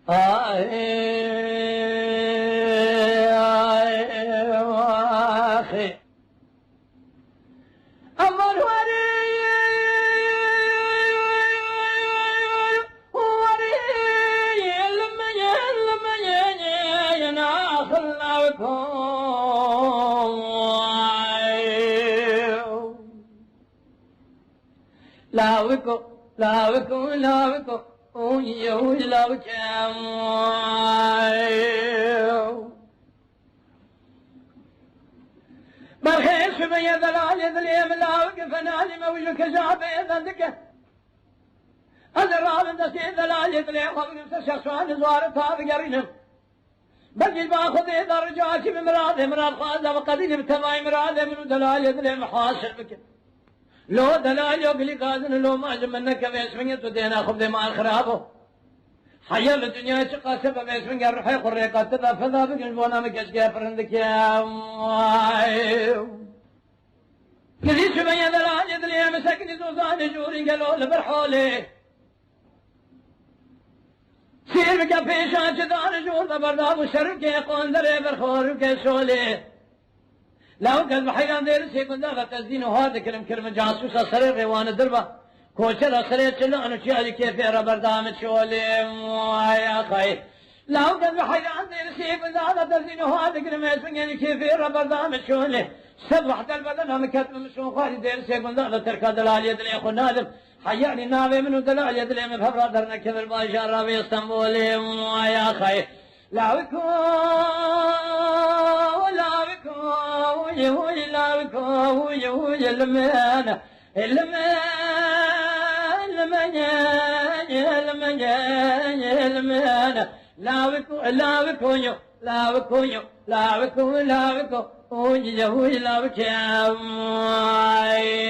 واخي أمر وري لما يناخلنا بكم لا بكم لا بكم لا بكم ويا لا بكم برخيش بيا ذلال ذليم لا وقف نالي موجك جابي ذنك أزرار دسي ذلال ذليم وقف شخصان زوارتها بقرينم بجي باخذ إذا رجعتي بمراد مراد خاذا وقديم تبعي مراد من دلال ذليم حاصل بك لو دلال يقلي قادن لو ما جمنك باسمك تدينا خبز ما خرابه حيا الدنيا تقاسب باسمك الرحي قريقات تذا فذا بك البونا مكشكي فرندك يا كذي شبيا دلال يدلي مسكن زوزان جوري قالوا لبرحولي سير بك بيشان جدان جور برداب وشرك يقون دري برخور كشولي لو كان بحيران دير سيكون دابا تزدين وهذا كلمة جاسوس أصرير ريوان الدربة كوشر أصرير تلو أنو شيالي كيف يرى بردامة شولي يا خي لو كان بحيران دير سيكون دابا تزدين وهذا كلمة اسمه كيف يرى بردامة شولي سبح دلبدن هم كتب مشون خالي دير سيكون دابا تركا دلال يدلي أخو نادم حياني ناوي منو دلال يدلي من فبرا درنا كبر باشا رابي اسطنبولي يا خي لا بكو لا بكو وي لا بكو وي المن لا بكو لا بكو لا بكو لا بكو لا بكو وي لا بكو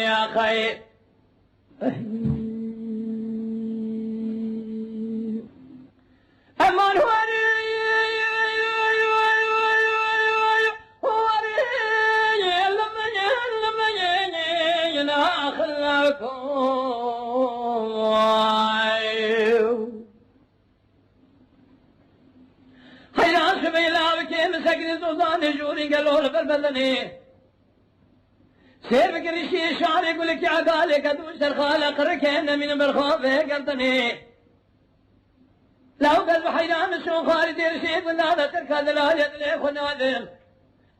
يا خير أمان هو حيران شبي لا بكي مسكن زوزان جوري قالوا لبربلني سير بكريشي شعري يقول لك يا قالك ادوش الخالق ركينا من بالخوف قلتني لو قلب حيران شو خالد يرشيد من هذا تركا دلال يدلي خنادم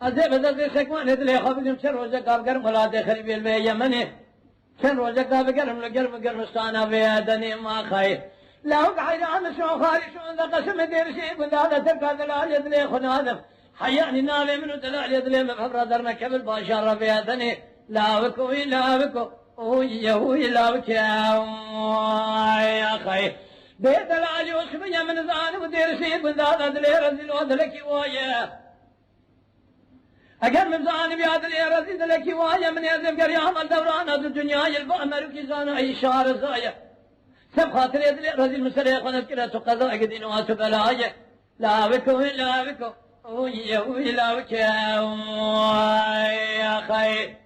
أزيب ذلك شكوان يدلي خبزم شر وزقاب قرم ولا دخل بالبي يمني شن وزقاب قرم لقرم قرمستانا بيدني ما خير لو حيران شو خالد شو ذا قسم يرشيد من هذا تركا دلال يدلي خنادم حياني نالي منو دلال يدلي مفبرا درنا كبل باشار بيدني لا بكوي لا بكو وي لا بكو يا خير بيت العلي وصبيا من ذان ودير سيد من ذان أدلي رزل ودلكي وايا أقل من ذان بيادلي رزل دلكي وايا من يزم قريام الدوران هذا الدنيا يلبا ملوكي زان أي شهر زايا سب خاطر يدلي رزل مسريق ونذكرة قضاء قدين واسب الآية لا بكو لا بكو وي لا بكو يا خير